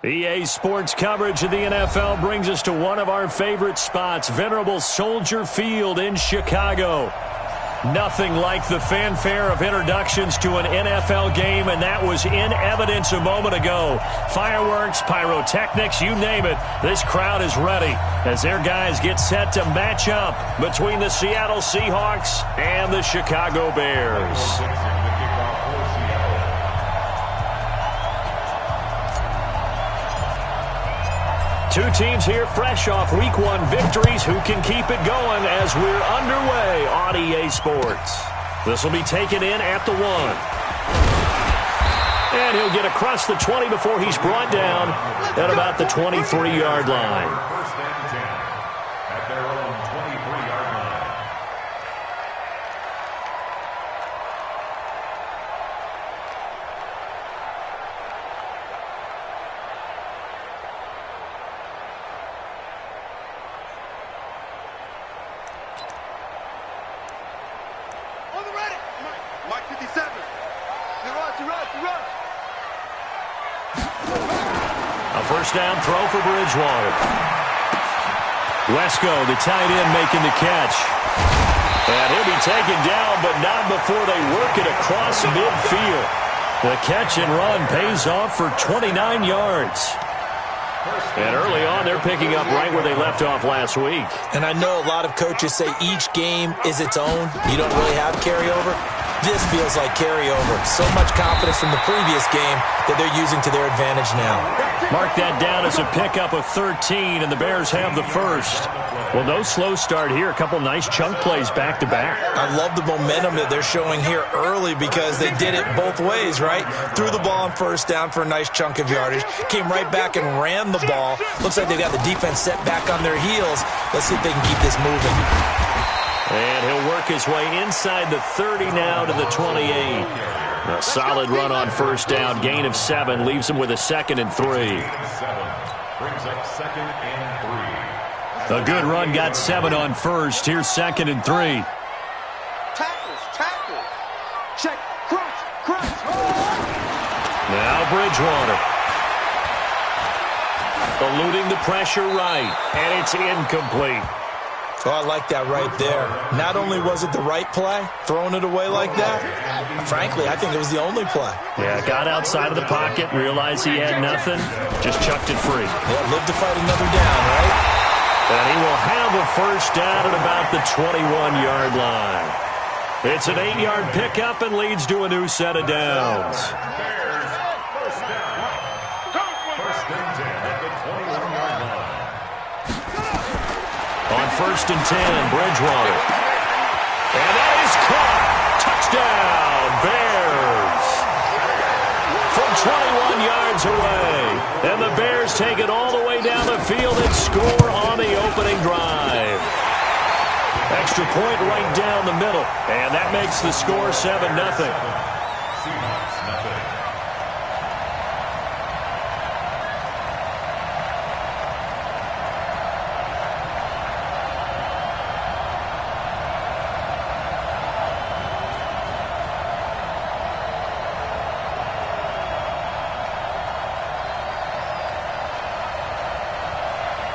EA Sports coverage of the NFL brings us to one of our favorite spots, venerable Soldier Field in Chicago. Nothing like the fanfare of introductions to an NFL game, and that was in evidence a moment ago. Fireworks, pyrotechnics, you name it, this crowd is ready as their guys get set to match up between the Seattle Seahawks and the Chicago Bears. Two teams here fresh off Week 1 victories. Who can keep it going as we're underway on EA Sports? This will be taken in at the 1. And he'll get across the 20 before he's brought down at about the 23-yard line. First and 10 at their own 23-yard line. Mike 57. A first down throw for Bridgewater. Wesco, the tight end, making the catch. And he'll be taken down, but not before they work it across midfield. The catch and run pays off for 29 yards. And early on, they're picking up right where they left off last week. And I know a lot of coaches say each game is its own. You don't really have carryover. This feels like carryover. So much confidence from the previous game that they're using to their advantage now. Mark that down as a pickup of 13, and the Bears have the first. Well, no slow start here. A couple nice chunk plays back-to-back. I love the momentum that they're showing here early because they did it both ways, right? Threw the ball on first down for a nice chunk of yardage. Came right back and ran the ball. Looks like they've got the defense set back on their heels. Let's see if they can keep this moving. And he'll work his way inside the 30 now to the 28. A solid run on first down. Gain of 7 leaves him with a 2nd and 3. Brings up 2nd and 3. A good run got 7 on first. Here's 2nd and 3. Tackles. Check. Crunch. Now Bridgewater. Eluding the pressure right. And it's incomplete. Oh, I like that right there. Not only was it the right play, throwing it away like that, frankly, I think it was the only play. Yeah, got outside of the pocket, realized he had nothing, just chucked it free. Yeah, live to fight another down, right? And he will have a first down at about the 21-yard line. It's an 8-yard pickup and leads to a new set of downs. First and 10 at the 21-yard line. On first and 10, Bridgewater. And that is caught. Touchdown, Bears. From 21 yards away. And the Bears take it all the way down the field and score on the opening drive. Extra point right down the middle. And that makes the score 7-0. Seahawks, nothing.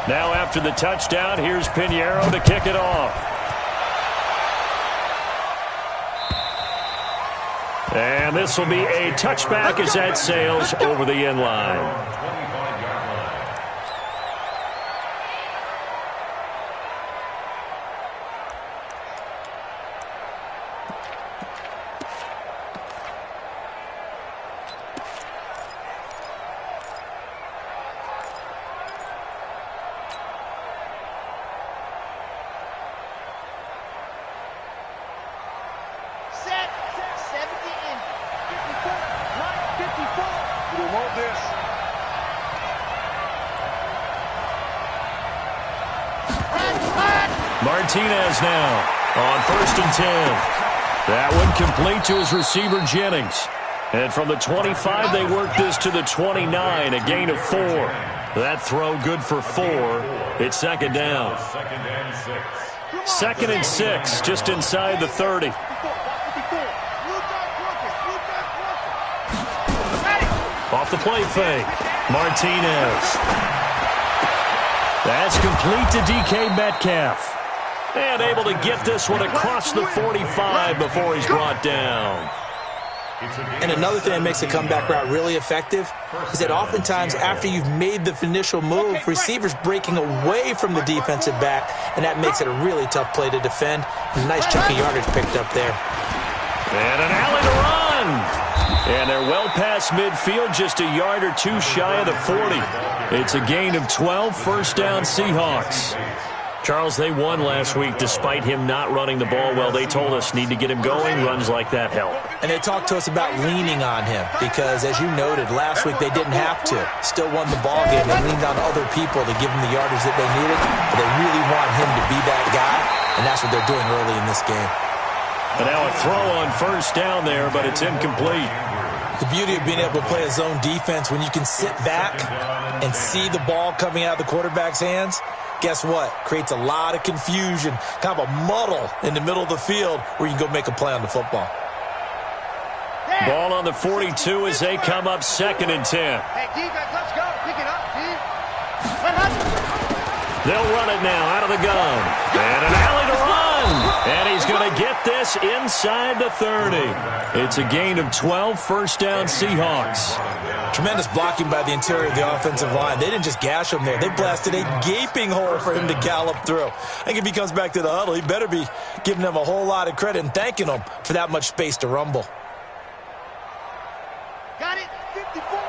Now after the touchdown, here's Pinheiro to kick it off. And this will be a touchback as that sails over the end line. Martinez now on first and 10. That one complete to his receiver, Jennings. And from the 25, they work this to the 29, a gain of 4. That throw good for 4. It's second down. 2nd and 6, just inside the 30. off the play fake. Martinez. That's complete to DK Metcalf. And able to get this one across the 45 before he's brought down. And another thing that makes a comeback route really effective is that oftentimes after you've made the initial move, receivers breaking away from the defensive back, and that makes it a really tough play to defend. A nice chunk of yardage picked up there. And an alley to run. And they're well past midfield, just a yard or two shy of the 40. It's a gain of 12, first down Seahawks. Charles, they won last week despite him not running the ball well. They told us need to get him going. Runs like that help. And they talked to us about leaning on him because, as you noted, last week they didn't have to. Still won the ball game. They leaned on other people to give them the yardage that they needed. But they really want him to be that guy, and that's what they're doing early in this game. And now a throw on first down there, but it's incomplete. The beauty of being able to play a zone defense when you can sit back and see the ball coming out of the quarterback's hands, guess what? Creates a lot of confusion, kind of a muddle in the middle of the field where you can go make a play on the football. Ball on the 42 as they come up 2nd and 10. Hey, defense, let's go. Pick it up, They'll run it now out of the gun. And an alley to run. And he's going to get this inside the 30. It's a gain of 12, first down Seahawks. Tremendous blocking by the interior of the offensive line. They didn't just gash him there. They blasted a gaping hole for him to gallop through. I think if he comes back to the huddle, he better be giving them a whole lot of credit and thanking them for that much space to rumble. Got it. 54.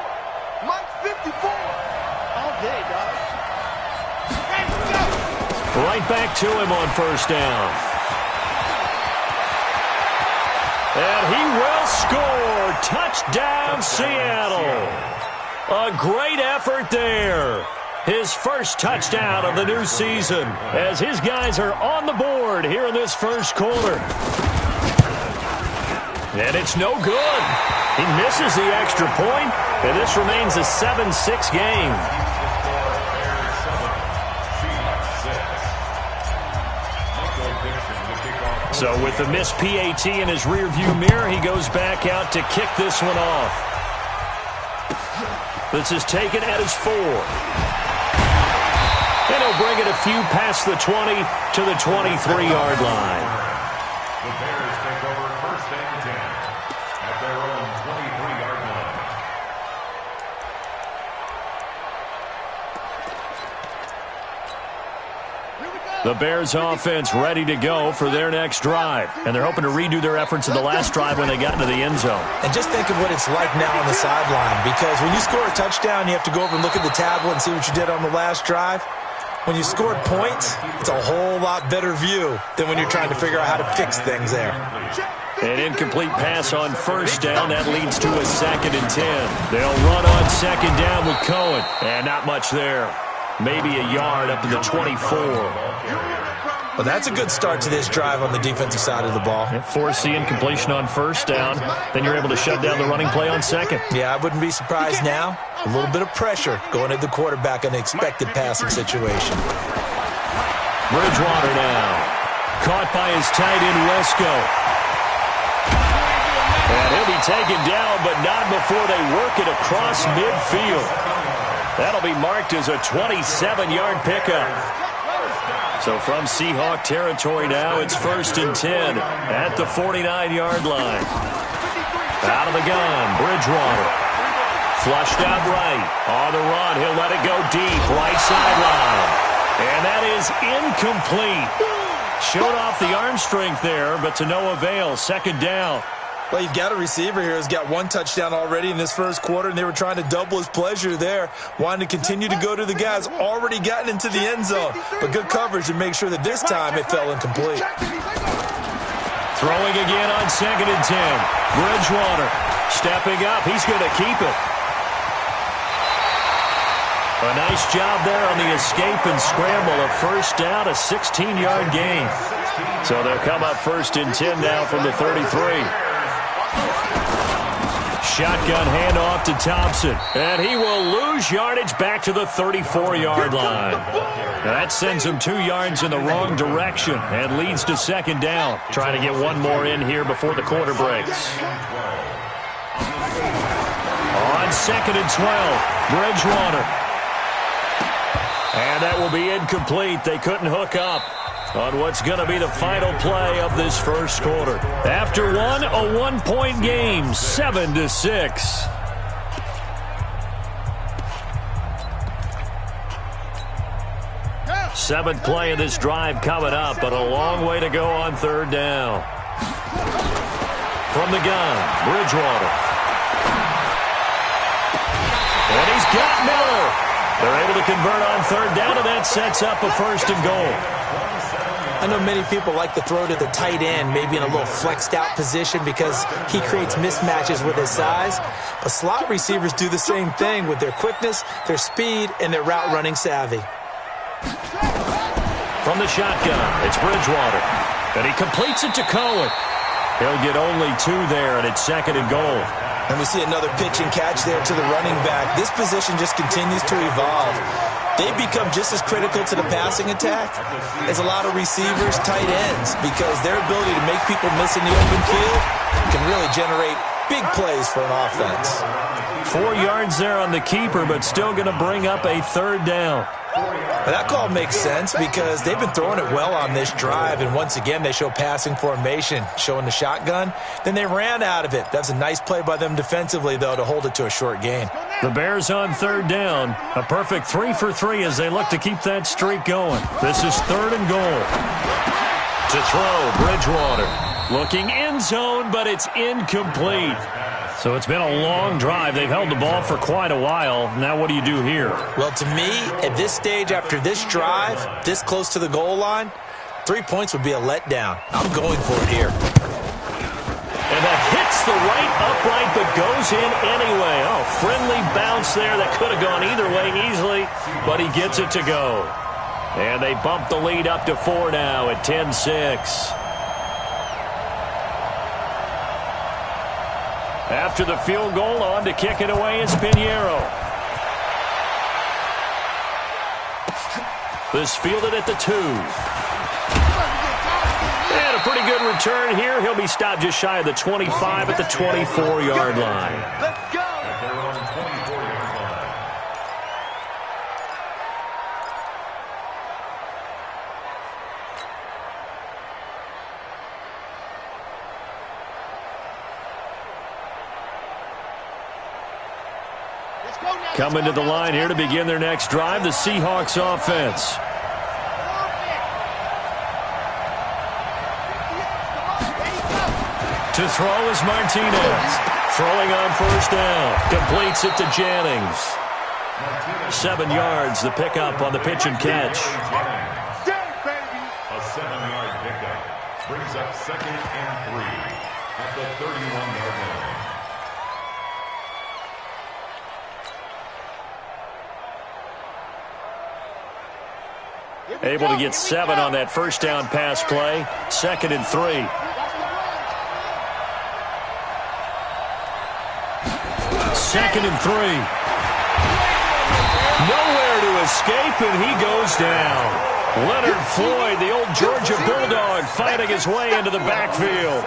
Mike 54. All day, dog. Let's go. Right back to him on first down. And he will score. Touchdown, Seattle. A great effort there. His first touchdown of the new season as his guys are on the board here in this first quarter. And it's no good. He misses the extra point, and this remains a 7-6 game. So with the missed PAT in his rearview mirror, he goes back out to kick this one off. This is taken at his 4. And he'll bring it a few past the 20 to the 23-yard line. The Bears take over first and 10 at their own 23-yard line. The Bears offense ready to go for their next drive. And they're hoping to redo their efforts in the last drive when they got into the end zone. And just think of what it's like now on the sideline, because when you score a touchdown, you have to go over and look at the tablet and see what you did on the last drive. When you scored points, it's a whole lot better view than when you're trying to figure out how to fix things there. An incomplete pass on first down. That leads to a 2nd and 10. They'll run on 2nd down with Cohen. And not much there. Maybe a yard up to the 24. Well, that's a good start to this drive on the defensive side of the ball. Force the incompletion on first down. Then you're able to shut down the running play on 2nd. Yeah, I wouldn't be surprised now. A little bit of pressure going at the quarterback in an expected passing situation. Bridgewater now. Caught by his tight end, Wesco. And he'll be taken down, but not before they work it across midfield. That'll be marked as a 27-yard pickup. So from Seahawk territory now, it's 1st and 10 at the 49-yard line. Out of the gun, Bridgewater. Flushed out right. On the run, he'll let it go deep, right sideline. And that is incomplete. Showed off the arm strength there, but to no avail. 2nd down. Well, you've got a receiver here who's got 1 touchdown already in this first quarter, and they were trying to double his pleasure there, wanting to continue to go to the guys already gotten into the end zone. But good coverage to make sure that this time it fell incomplete. Throwing again on 2nd and 10. Bridgewater stepping up. He's going to keep it. A nice job there on the escape and scramble. A first down, a 16-yard gain. So they'll come up 1st and 10 now from the 33. Shotgun handoff to Thompson. And he will lose yardage back to the 34-yard line. Now that sends him 2 yards in the wrong direction and leads to 2nd down. Trying to get one more in here before the quarter breaks. On on 2nd and 12. Bridgewater. And that will be incomplete. They couldn't hook up on what's going to be the final play of this first quarter. After one, a one-point game, 7-6. Seventh play of this drive coming up, but a long way to go on 3rd down. From the gun, Bridgewater. And he's got Miller. They're able to convert on 3rd down, and that sets up a 1st and goal. I know many people like to throw to the tight end, maybe in a little flexed out position because he creates mismatches with his size. But slot receivers do the same thing with their quickness, their speed, and their route running savvy. From the shotgun, it's Bridgewater. And he completes it to Cohen. He'll get only 2 there, and it's 2nd and goal. And we see another pitch and catch there to the running back. This position just continues to evolve. They become just as critical to the passing attack as a lot of receivers, tight ends, because their ability to make people miss in the open field can really generate big plays for an offense. 4 yards there on the keeper, but still going to bring up a 3rd down. Well, that call makes sense because they've been throwing it well on this drive, and once again they show passing formation, showing the shotgun. Then they ran out of it. That's a nice play by them defensively, though, to hold it to a short gain. The Bears on 3rd down. A perfect 3 for 3 as they look to keep that streak going. This is 3rd and goal. To throw, Bridgewater. Looking end zone, but it's incomplete. So it's been a long drive. They've held the ball for quite a while. Now what do you do here? Well, to me, at this stage, after this drive, this close to the goal line, 3 points would be a letdown. I'm going for it here. And that hits the right upright, but goes in anyway. Oh, friendly bounce there that could have gone either way easily, but he gets it to go. And they bump the lead up to 4 now at 10-6. After the field goal, on to kick it away is Pinheiro. This fielded at the 2. And a pretty good return here. He'll be stopped just shy of the 25 at the 24-yard line. Let's go. Coming to the line here to begin their next drive, the Seahawks offense. To throw is Martinez. Throwing on 1st down. Completes it to Jennings. 7 yards, the pickup on the pitch and catch. A 7-yard pickup brings up 2nd and 3 at the 31-yard line. Able to get 7 on that 1st down pass play. 2nd and 3. Second and 3. Nowhere to escape, and he goes down. Leonard Floyd, the old Georgia Bulldog, fighting his way into the backfield.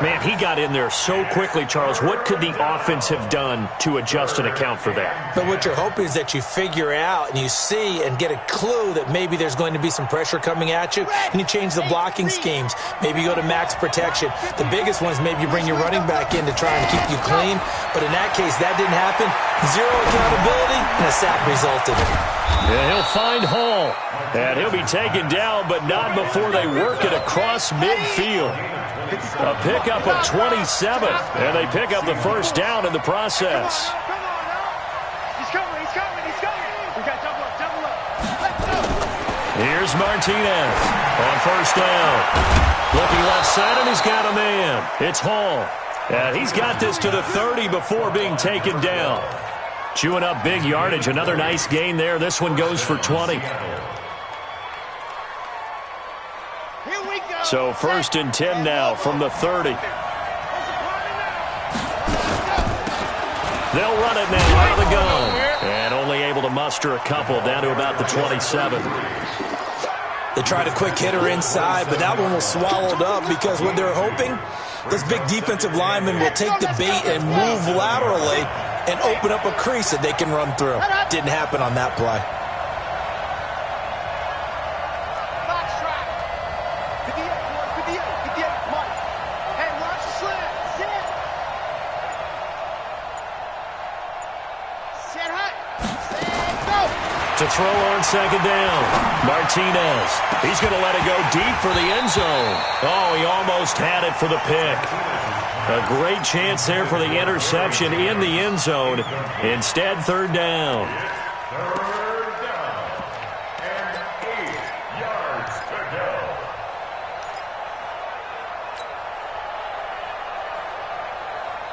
Man, he got in there so quickly, Charles. What could the offense have done to adjust and account for that? But what you're hoping is that you figure out and you see and get a clue that maybe there's going to be some pressure coming at you, and you change the blocking schemes. Maybe you go to max protection. The biggest one is maybe you bring your running back in to try and keep you clean. But in that case, that didn't happen. 0 accountability, and a sack resulted. Yeah, he'll find Hall. And he'll be taken down, but not before they work it across midfield. A pickup of 27, and they pick up the 1st down in the process. Come on now. He's coming. We got double up. Let's go. Here's Martinez on 1st down. Looking left side, and he's got a man. It's Hall. And he's got this to the 30 before being taken down. Chewing up big yardage. Another nice gain there. This one goes for 20. So 1st and 10 now from the 30. They'll run it now out of the gun. And only able to muster a couple down to about the 27. They tried a quick hitter inside, but that one was swallowed up because what they're hoping, those big defensive linemen will take the bait and move laterally and open up a crease that they can run through. Didn't happen on that play. To throw on second down, Martinez. He's going to let it go deep for the end zone. Oh, he almost had it for the pick. A great chance there for the interception in the end zone. Instead, third down. Third down. And 8 yards to go.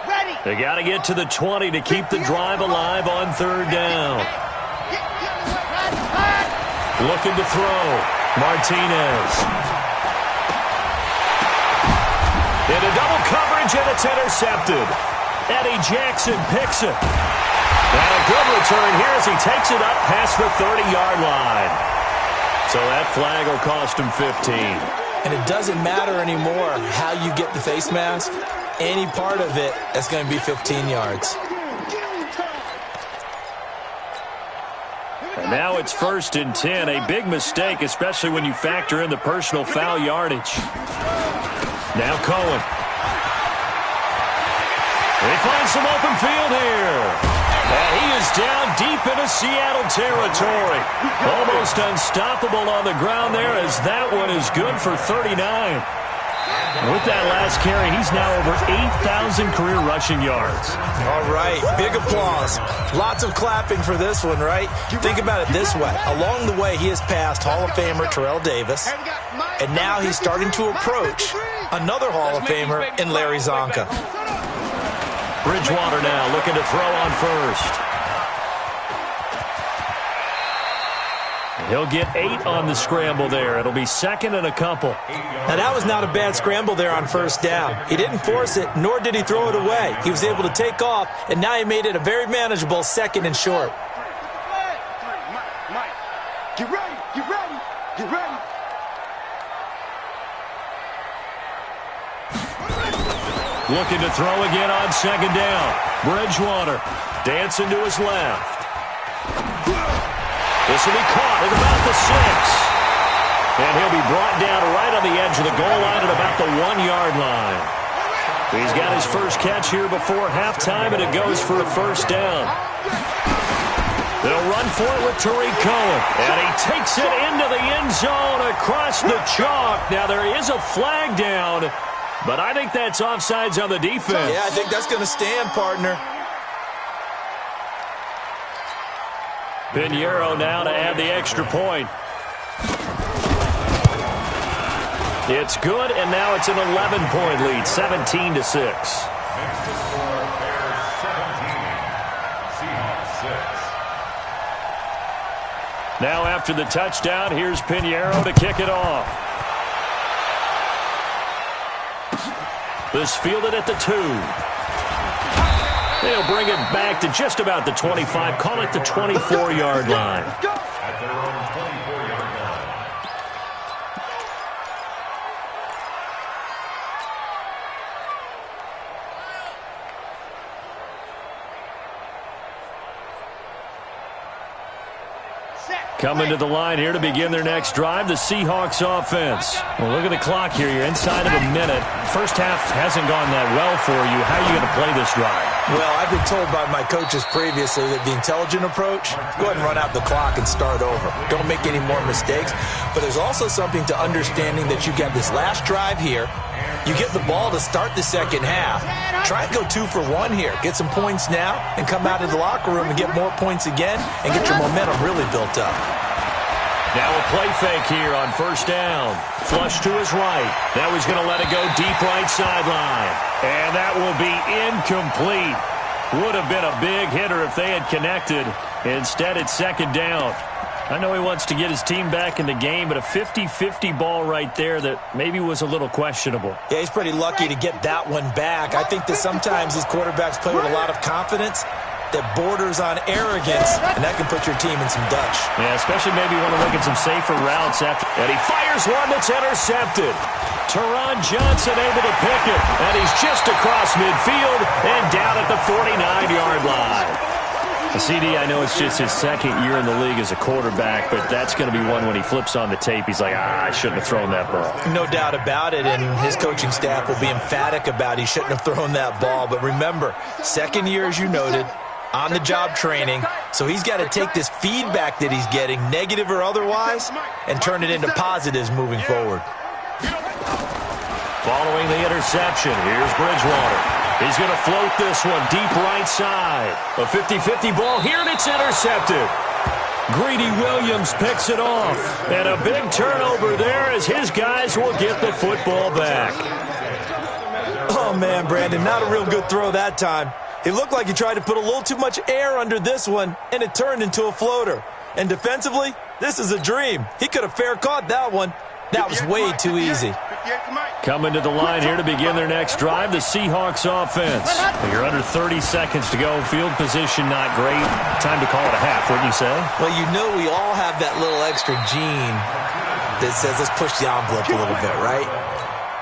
Ready. They got to get to the 20 to keep the drive alive on third down. Looking to throw. Martinez. Into double coverage, and it's intercepted. Eddie Jackson picks it. And a good return here as he takes it up past the 30-yard line. So that flag will cost him 15. And it doesn't matter anymore how you get the face mask. Any part of it, that's going to be 15 yards. And now it's 1st and 10. A big mistake, especially when you factor in the personal foul yardage. Now Cohen. They find some open field here. And he is down deep into Seattle territory. Almost unstoppable on the ground there as that one is good for 39. With that last carry, he's now over 8,000 career rushing yards. All right, big applause. Lots of clapping for this one, right? Think about it this way. Along the way, he has passed Hall of Famer Terrell Davis, and now he's starting to approach another Hall of Famer in Larry Zonka. Bridgewater now looking to throw on first. He'll get 8 on the scramble there. It'll be 2nd and a couple. Now, that was not a bad scramble there on first down. He didn't force it, nor did he throw it away. He was able to take off, and now he made it a very manageable 2nd and short. Mike, get ready, get ready, get ready. Looking to throw again on 2nd down. Bridgewater dancing to his left. This will be caught at about the 6. And he'll be brought down right on the edge of the goal line at about the 1-yard line. He's got his first catch here before halftime, and it goes for a first down. They'll run for it with Tariq Cohen. And he takes it into the end zone across the chalk. Now, there is a flag down, but I think that's offsides on the defense. Yeah, I think that's going to stand, partner. Pinheiro now to add the extra point. It's good, and now it's an 11-point lead, 17-6. Makes the score Bears 17, Seahawks 6. Now after the touchdown, here's Pinheiro to kick it off. This fielded at the 2. They'll bring it back to just about the 25. Call it the 24-yard line. At their own 24-yard line. Coming to the line here to begin their next drive, the Seahawks offense. Well, look at the clock here. You're inside of a minute. First half hasn't gone that well for you. How are you going to play this drive? Well, I've been told by my coaches previously that the intelligent approach, go ahead and run out the clock and start over. Don't make any more mistakes. But there's also something to understanding that you get this last drive here. You get the ball to start the second half. Try and go 2 for 1 here. Get some points now and come out of the locker room and get more points again and get your momentum really built up. Now a play fake here on first down. Flush to his right. Now he's going to let it go deep right sideline. And that will be incomplete. Would have been a big hitter if they had connected. Instead, it's second down. I know he wants to get his team back in the game, but a 50-50 ball right there that maybe was a little questionable. Yeah, he's pretty lucky to get that one back. I think that sometimes these quarterbacks play with a lot of confidence, that borders on arrogance, and that can put your team in some Dutch. Yeah, especially maybe want to look at some safer routes after. And he fires one that's intercepted. Teron Johnson able to pick it, and he's just across midfield and down at the 49-yard line. CD, I know it's just his second year in the league as a quarterback, but that's going to be one when he flips on the tape. He's like, I shouldn't have thrown that ball. No doubt about it, and his coaching staff will be emphatic about he shouldn't have thrown that ball. But remember, second year, as you noted, on-the-job training, so he's got to take this feedback that he's getting, negative or otherwise, and turn it into positives moving forward. Following the interception, here's Bridgewater. He's going to float this one deep right side. A 50-50 ball here, and it's intercepted. Greedy Williams picks it off. And a big turnover there as his guys will get the football back. Oh, man, Brandon, not a real good throw that time. It looked like he tried to put a little too much air under this one, and it turned into a floater. And defensively, this is a dream. He could have fair caught that one. That was way too easy. Coming to the line here to begin their next drive, the Seahawks offense. You're under 30 seconds to go. Field position not great. Time to call it a half, wouldn't you say? Well, you know we all have that little extra gene that says let's push the envelope a little bit, right?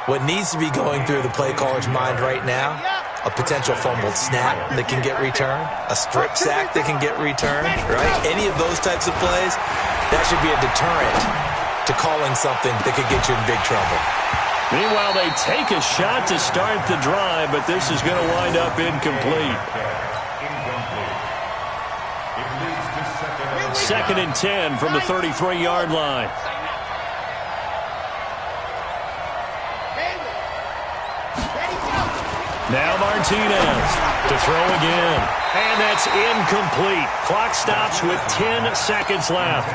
What needs to be going through the play caller's mind right now, a potential fumbled snap that can get returned, a strip sack that can get returned, right? Any of those types of plays, that should be a deterrent to calling something that could get you in big trouble. Meanwhile, they take a shot to start the drive, but this is going to wind up incomplete. Second and 10 from the 33-yard line. Now Martinez to throw again. And that's incomplete. Clock stops with 10 seconds left.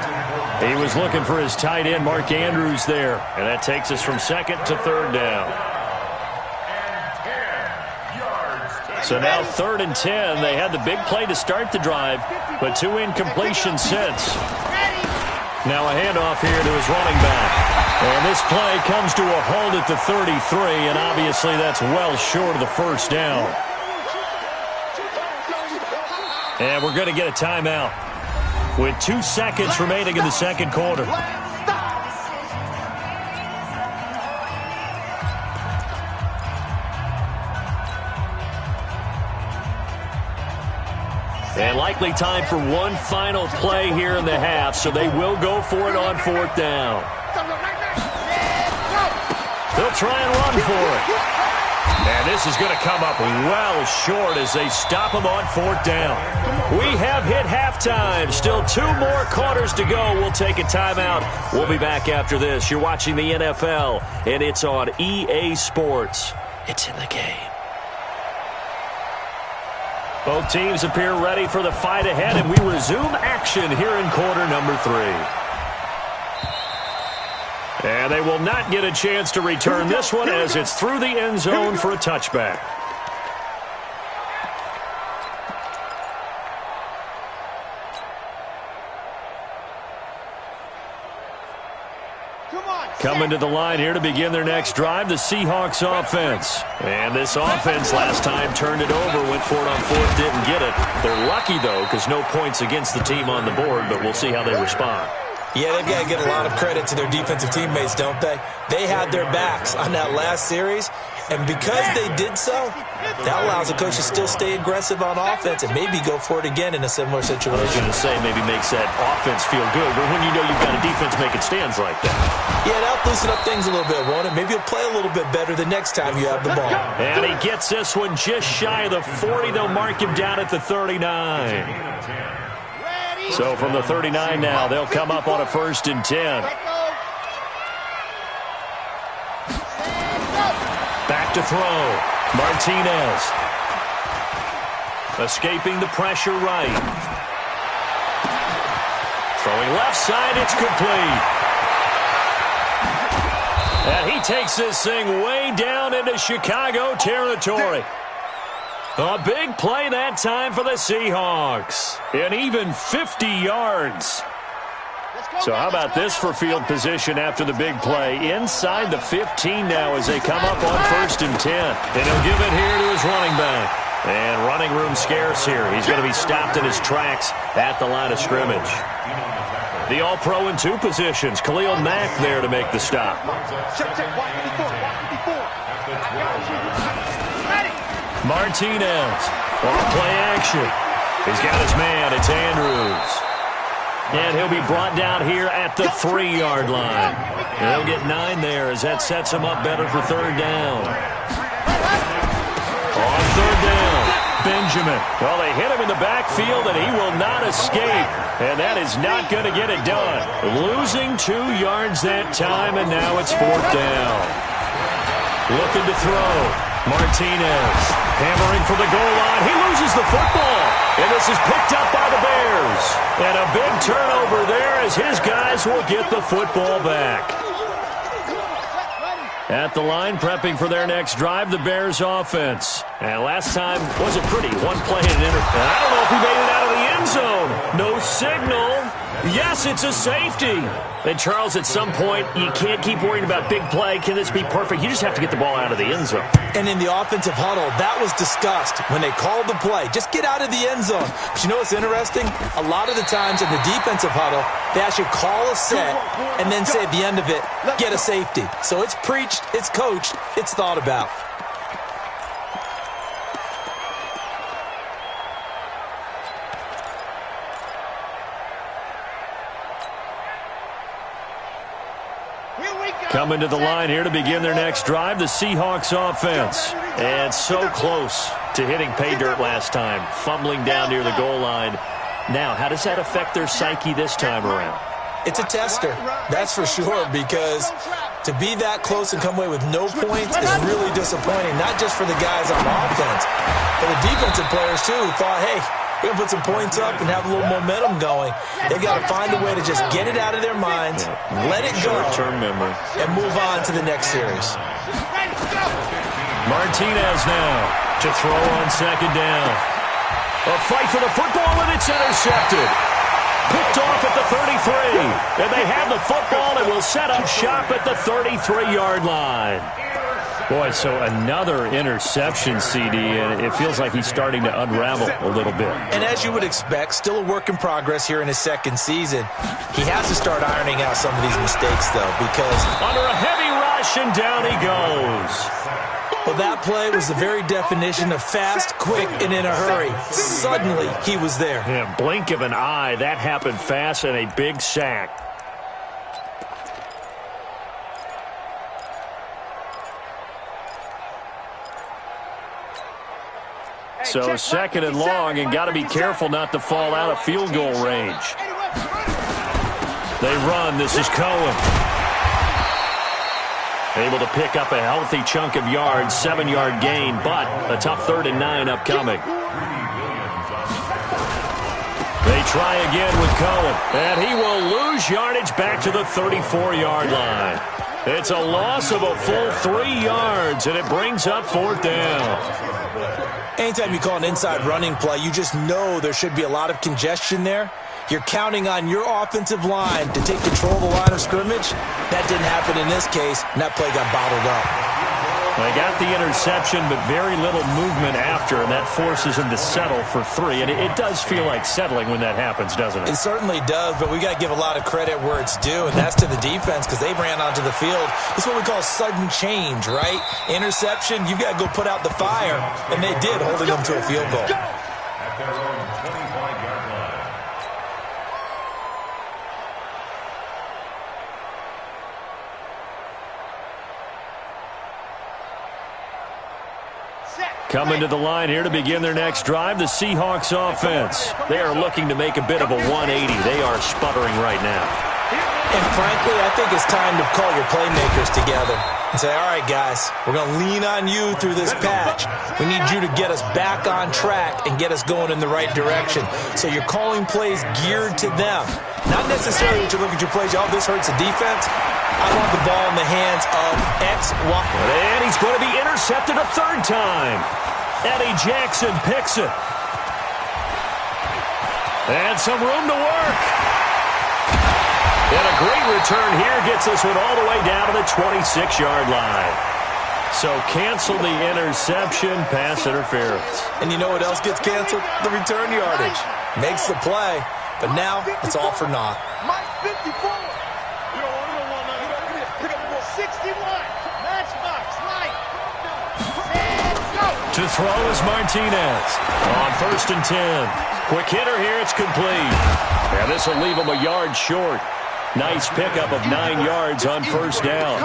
He was looking for his tight end, Mark Andrews, there. And that takes us from second to third down. So now third and 10. They had the big play to start the drive, but two incompletions since. Now a handoff here to his running back. And this play comes to a halt at the 33, and obviously that's well short of the first down. And we're going to get a timeout with 2 seconds remaining in the second quarter. And likely time for one final play here in the half, so they will go for it on fourth down. They'll try and run for it. And this is going to come up well short as they stop him on fourth down. We have hit halftime. Still 2 more quarters to go. We'll take a timeout. We'll be back after this. You're watching the NFL, and it's on EA Sports. It's in the game. Both teams appear ready for the fight ahead, and we resume action here in quarter number 3. And they will not get a chance to return this one as it's through the end zone for a touchback. Coming to the line here to begin their next drive, the Seahawks offense. And this offense last time turned it over, went for it on fourth, didn't get it. They're lucky, though, because no points against the team on the board, but we'll see how they respond. Yeah, they've got to get a lot of credit to their defensive teammates, don't they? They had their backs on that last series, and because they did so, that allows the coach to still stay aggressive on offense and maybe go for it again in a similar situation. I was going to say maybe makes that offense feel good, but when you know you've got a defense making stands like that. Yeah, that'll loosen up things a little bit, won't it? Maybe you'll play a little bit better the next time you have the ball. And he gets this one just shy of the 40. They'll mark him down at the 39. So from the 39 now, they'll come up on a 1st and 10. Back to throw. Martinez. Escaping the pressure right. Throwing left side, it's complete. And he takes this thing way down into Chicago territory. A big play that time for the Seahawks. And even 50 yards. So how about this for field position after the big play? Inside the 15 now as they come up on 1st and 10. And he'll give it here to his running back. And running room scarce here. He's going to be stopped in his tracks at the line of scrimmage. The All-Pro in 2 positions. Khalil Mack there to make the stop. Martinez on play action. He's got his man. It's Andrews. And he'll be brought down here at the 3-yard line. And he'll get 9 there as that sets him up better for 3rd down. On 3rd down, Benjamin. Well, they hit him in the backfield, and he will not escape. And that is not going to get it done. Losing 2 yards that time, and now it's 4th down. Looking to throw. Martinez hammering for the goal line. He loses the football. And this is picked up by the Bears. And a big turnover there as his guys will get the football back. At the line, prepping for their next drive, the Bears offense. And last time wasn't pretty. 1 play and an interception. I don't know if he made it out of the end zone. No signal. Yes, it's a safety. And Charles, at some point, you can't keep worrying about big play. Can this be perfect? You just have to get the ball out of the end zone. And in the offensive huddle, that was discussed when they called the play. Just get out of the end zone. But you know what's interesting? A lot of the times in the defensive huddle, they actually call a set and then say at the end of it, get a safety. So it's preached, it's coached, it's thought about. Coming to the line here to begin their next drive, the Seahawks offense. And so close to hitting pay dirt last time, fumbling down near the goal line. Now, how does that affect their psyche this time around? It's a tester, that's for sure, because to be that close and come away with no points is really disappointing, not just for the guys on offense, but the defensive players, too, who thought, hey, we're going to put some points up and have a little momentum going. They've got to find a way to just get it out of their minds, let it go, short-term memory, and move on to the next series. Martinez now to throw on 2nd down. A fight for the football, and it's intercepted. Picked off at the 33. And they have the football and will set up shop at the 33-yard line. Boy, so another interception, CD, and it feels like he's starting to unravel a little bit. And as you would expect, still a work in progress here in his 2nd season. He has to start ironing out some of these mistakes, though, because under a heavy rush, and down he goes. Well, that play was the very definition of fast, quick, and in a hurry. Suddenly, he was there. Yeah, blink of an eye. That happened fast, and a big sack. So 2nd and long, and got to be careful not to fall out of field goal range. They run. This is Cohen. Able to pick up a healthy chunk of yards, 7-yard gain, but a tough 3rd and 9 upcoming. They try again with Cohen, and he will lose yardage back to the 34-yard line. It's a loss of a full 3 yards, and it brings up 4th down. Anytime you call an inside running play, you just know there should be a lot of congestion there. You're counting on your offensive line to take control of the line of scrimmage. That didn't happen in this case, and that play got bottled up. They got the interception, but very little movement after, and that forces him to settle for 3. And it does feel like settling when that happens, doesn't it? It certainly does, but we got to give a lot of credit where it's due, and that's to the defense because they ran onto the field. It's what we call sudden change, right? Interception, you've got to go put out the fire, and they did, holding them to a field goal. At their own 25-yard line. Coming to the line here to begin their next drive, the Seahawks offense. They are looking to make a bit of a 180. They are sputtering right now. And frankly, I think it's time to call your playmakers together and say, all right, guys, we're going to lean on you through this patch. We need you to get us back on track and get us going in the right direction. So you're calling plays geared to them. Not necessarily that you look at your plays, oh, this hurts the defense. I want the ball in the hands of X, Y. And he's going to be intercepted a 3rd time. Eddie Jackson picks it. And some room to work. And a great return here gets this one all the way down to the 26-yard line. So cancel the interception, pass interference. And you know what else gets canceled? The return yardage. Makes the play, but now it's all for naught. Mike 54. You don't want that. Pick up 61. Matchbox, Mike. And go. To throw is Martinez. On 1st and 10. Quick hitter here, it's complete. And this will leave him a yard short. Nice pickup of 9 yards on 1st down.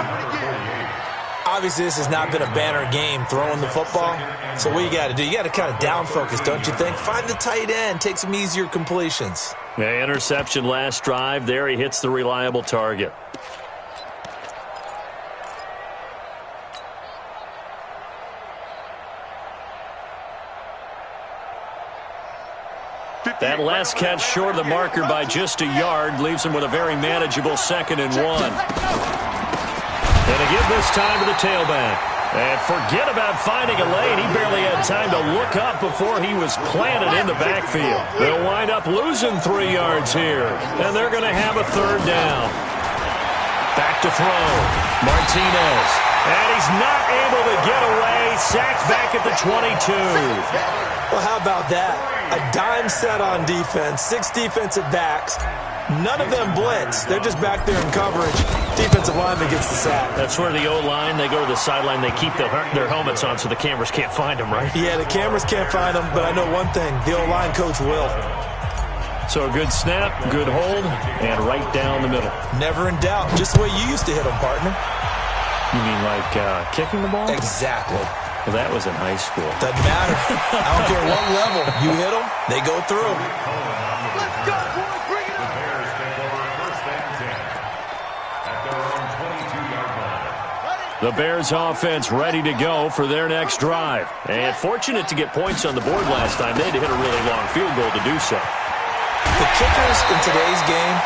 Obviously, this has not been a banner game throwing the football. So what you got to do, you got to kind of down focus, don't you think? Find the tight end, take some easier completions. Yeah, interception last drive. There he hits the reliable target. That last catch short of the marker by just a yard leaves him with a very manageable 2nd and 1. And to give this time to the tailback. And forget about finding a lane. He barely had time to look up before he was planted in the backfield. They'll wind up losing 3 yards here. And they're going to have a 3rd down. Back to throw. Martinez. And he's not able to get away. Sacked back at the 22. Well, how about that? A dime set on defense. 6 defensive backs. None of them blitz. They're just back there in coverage. Defensive lineman gets the sack. That's where the O-line, they go to the sideline, they keep their helmets on so the cameras can't find them, right? Yeah, the cameras can't find them, but I know one thing. The O-line coach will. So a good snap, good hold, and right down the middle. Never in doubt. Just the way you used to hit them, partner. You mean like kicking the ball? Exactly. Well, that was in high school. Doesn't matter. I don't care what level. You hit them, they go through. Let's go, boys. Bring it up. Bears take over 1st and 10 at their own 22-yard line. The Bears offense ready to go for their next drive. And fortunate to get points on the board last time. They had to hit a really long field goal to do so. The kickers in today's game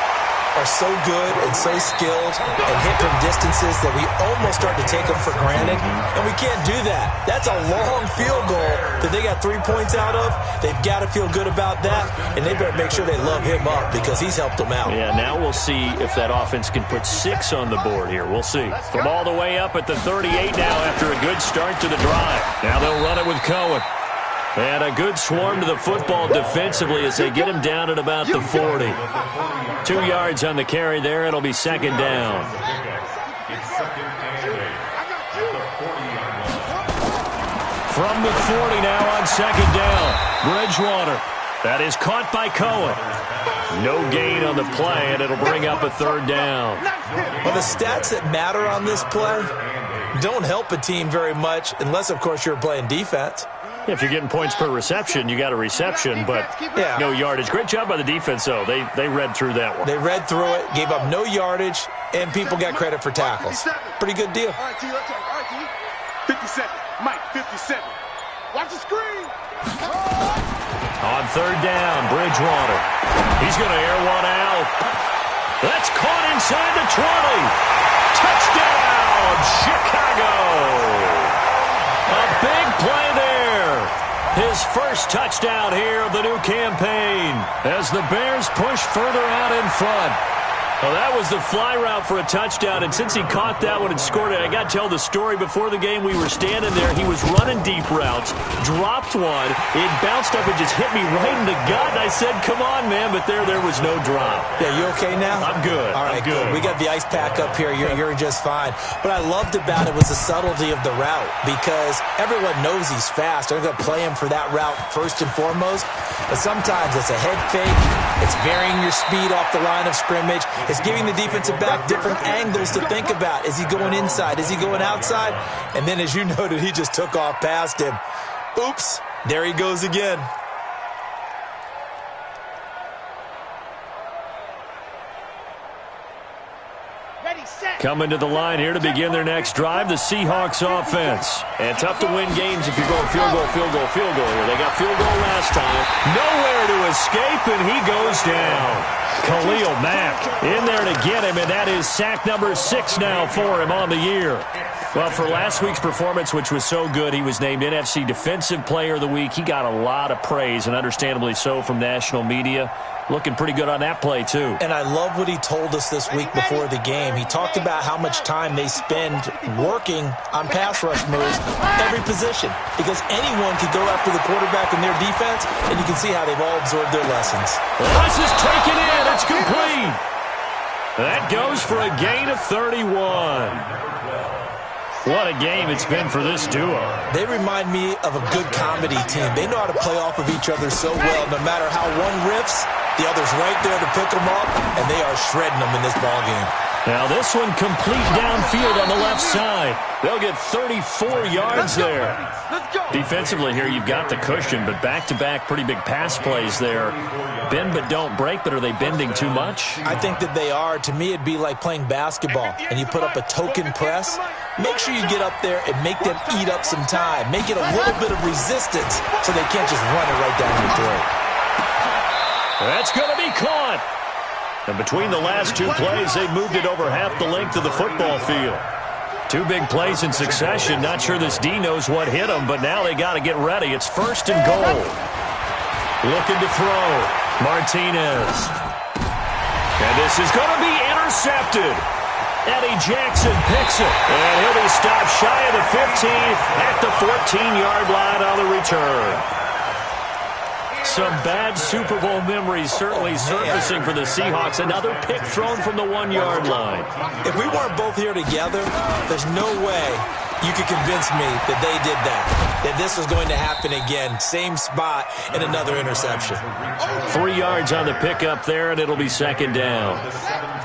are so good and so skilled and hit from distances that we almost start to take them for granted, and we can't do that. That's a long field goal that they got 3 points out of. They've got to feel good about that, and they better make sure they love him up because he's helped them out. Yeah, now we'll see if that offense can put 6 on the board here. We'll see. From all the way up at the 38 now after a good start to the drive. Now they'll run it with Cohen. And a good swarm to the football defensively as they get him down at about the 40. 2 yards on the carry there. It'll be 2nd down. It's 2nd and 8. From the 40 now on 2nd down. Bridgewater. That is caught by Cohen. No gain on the play, and it'll bring up a 3rd down. Well, the stats that matter on this play don't help a team very much unless, of course, you're playing defense. If you're getting points per reception, you got a reception, but yeah, no yardage. Great job by the defense, though. They read through that one. They read through it, gave up no yardage, and people got credit for tackles. Pretty good deal. All right, T, let's go. All right, T. 57. Mike, 57. Watch the screen. On 3rd down, Bridgewater. He's going to air one out. That's caught inside the 20. Touchdown, Chicago. A big play there. His first touchdown here of the new campaign as the Bears push further out in front. Well, that was the fly route for a touchdown, and since he caught that one and scored it, I got to tell the story. Before the game, we were standing there. He was running deep routes, dropped one. It bounced up and just hit me right in the gut, and I said, come on, man, but there was no drop. Yeah, you okay now? I'm good. All right, I'm good. We got the ice pack up here. You're just fine. What I loved about it was the subtlety of the route because everyone knows he's fast. They're going to play him for that route first and foremost, but sometimes it's a head fake. It's varying your speed off the line of scrimmage. It's giving the defensive back different angles to think about. Is he going inside? Is he going outside? And then, as you noted, he just took off past him. Oops, there he goes again. Coming to the line here to begin their next drive, the Seahawks offense. And tough to win games if you're going field goal, field goal, field goal here. They got field goal last time. Nowhere to escape, and he goes down. Khalil Mack in there to get him, and that is sack number 6 now for him on the year. Well, for last week's performance, which was so good, he was named NFC Defensive Player of the Week. He got a lot of praise, and understandably so, from national media. Looking pretty good on that play, too. And I love what he told us this week before the game. He talked about how much time they spend working on pass rush moves, every position, because anyone could go after the quarterback in their defense, and you can see how they've all absorbed their lessons. This is taken in. It's complete. That goes for a gain of 31. What a game it's been for this duo. They remind me of a good comedy team. They know how to play off of each other so well. No matter how one riffs, the other's right there to pick them up, and they are shredding them in this ballgame. Now this one complete downfield on the left side. They'll get 34 yards there. Defensively here, you've got the cushion, but back-to-back pretty big pass plays there. Bend but don't break, but are they bending too much? I think that they are. To me, it'd be like playing basketball, and you put up a token press. Make sure you get up there and make them eat up some time. Make it a little bit of resistance so they can't just run it right down your throat. That's going to be caught. And between the last two plays, they moved it over half the length of the football field. Two big plays in succession. Not sure this D knows what hit them, but now they got to get ready. It's 1st and goal. Looking to throw. Martinez. And this is going to be intercepted. Eddie Jackson picks it. And he'll be stopped shy of the 15 at the 14-yard line on the return. Some bad Super Bowl memories certainly surfacing for the Seahawks. Another pick thrown from the 1-yard line. If we weren't both here together, there's no way you could convince me that they did that this was going to happen again. Same spot and another interception. 3 yards on the pickup there, and it'll be 2nd down.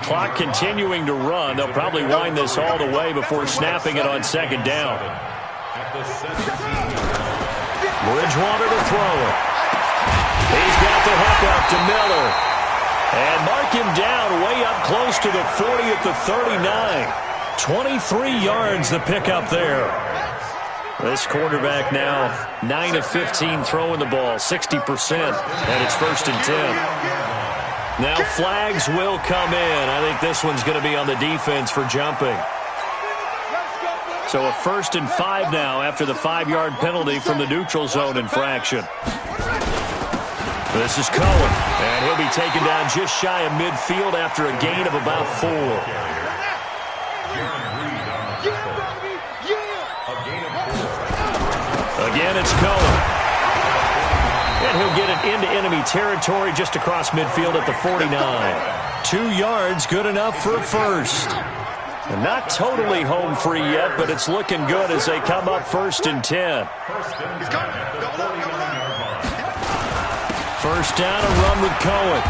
Clock continuing to run. They'll probably wind this all the way before snapping it on 2nd down. Bridgewater to throw it. He's got the hook up to Miller. And mark him down way up close to the 40 at the 39. 23 yards the pickup there. This quarterback now 9 of 15 throwing the ball, 60%, and it's 1st and 10. Now flags will come in. I think this one's going to be on the defense for jumping. So a 1st and 5 now after the 5-yard penalty from the neutral zone infraction. This is Cohen, and he'll be taken down just shy of midfield after a gain of about 4. Again, it's Cohen. And he'll get it into enemy territory just across midfield at the 49. 2 yards, good enough for a first. And not totally home free yet, but it's looking good as they come up 1st and 10. First down, a run with Cohen.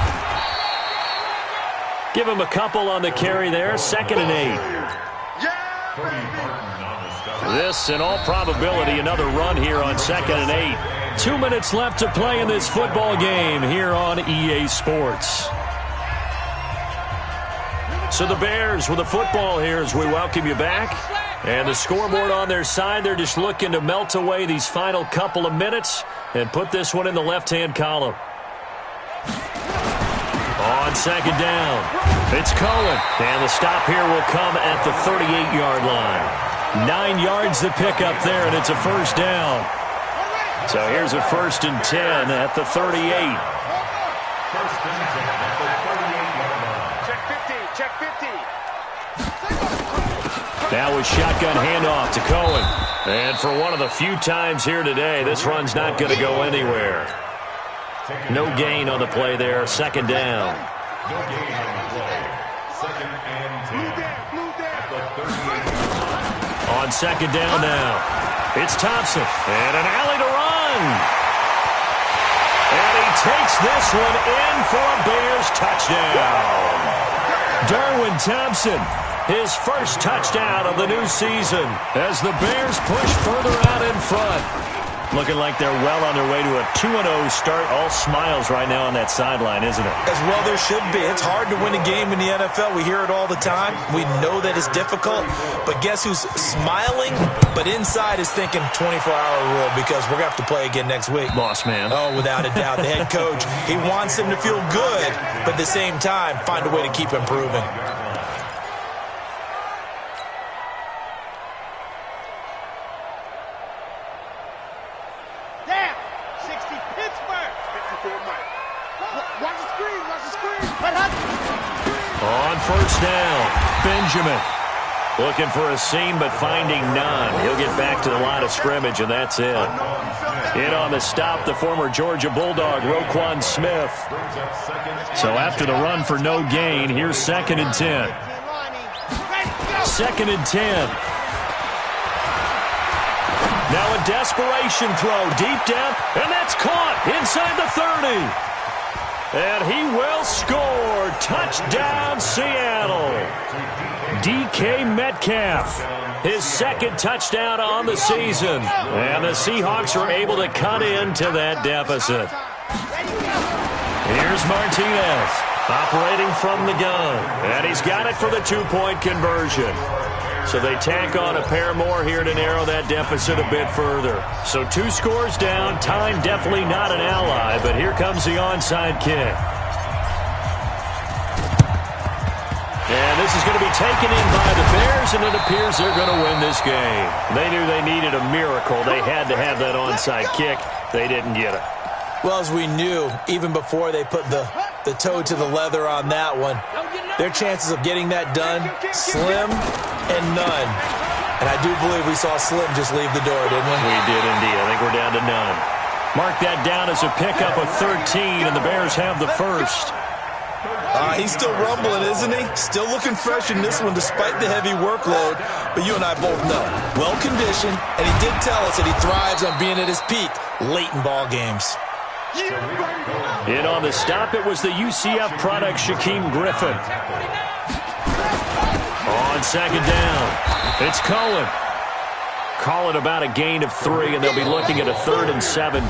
Give him a couple on the carry there. 2nd and 8. This, in all probability, another run here on 2nd and 8. 2 minutes left to play in this football game here on EA Sports. So the Bears with the football here as we welcome you back. And the scoreboard on their side, they're just looking to melt away these final couple of minutes and put this one in the left-hand column. On 2nd down, it's Cohen. And the stop here will come at the 38-yard line. 9 yards to pick up there, and it's a 1st down. So here's a 1st and 10 at the 38. Check 50. Now a shotgun handoff to Cohen. And for one of the few times here today, this run's not going to go anywhere. No gain on the play there. 2nd down. No gain on the play. 2nd and 10. At the 38. On 2nd down now, it's Thompson. And an alley to run. And he takes this one in for a Bears touchdown. Darwin Thompson, his first touchdown of the new season as the Bears push further out in front. Looking like they're well on their way to a 2-0 start. All smiles right now on that sideline, isn't it? As well there should be. It's hard to win a game in the NFL. We hear it all the time. We know that it's difficult. But guess who's smiling? But inside is thinking 24-hour rule because we're going to have to play again next week. Boss man. Oh, without a doubt. The head coach, he wants him to feel good, but at the same time, find a way to keep improving. On first down, Benjamin. Looking for a seam, but finding none. He'll get back to the line of scrimmage, and that's it. In on the stop, the former Georgia Bulldog, Roquan Smith. So after the run for no gain, here's 2nd and 10. 2nd and 10. Now a desperation throw deep down, and that's caught inside the 30. And he will score. Touchdown, Seattle. DK Metcalf, his 2nd touchdown on the season. And the Seahawks are able to cut into that deficit. Here's Martinez, operating from the gun. And he's got it for the 2-point conversion. So they tack on a pair more here to narrow that deficit a bit further. So 2 scores down. Time definitely not an ally, but here comes the onside kick. And this is going to be taken in by the Bears, and it appears they're going to win this game. They knew they needed a miracle. They had to have that onside kick. They didn't get it. Well, as we knew, even before they put the toe to the leather on that one, their chances of getting that done, slim and none. And I do believe we saw Slim just leave the door, didn't we? We did indeed. I think we're down to none. Mark that down as a pickup of 13, and the Bears have the first. He's still rumbling, isn't he? Still looking fresh in this one despite the heavy workload. But you and I both know, well-conditioned, and he did tell us that he thrives on being at his peak late in ball games. In on the stop, it was the UCF product, Shaquem Griffin. On 2nd down, it's Cohen. Call it about a gain of 3, and they'll be looking at a 3rd and 7.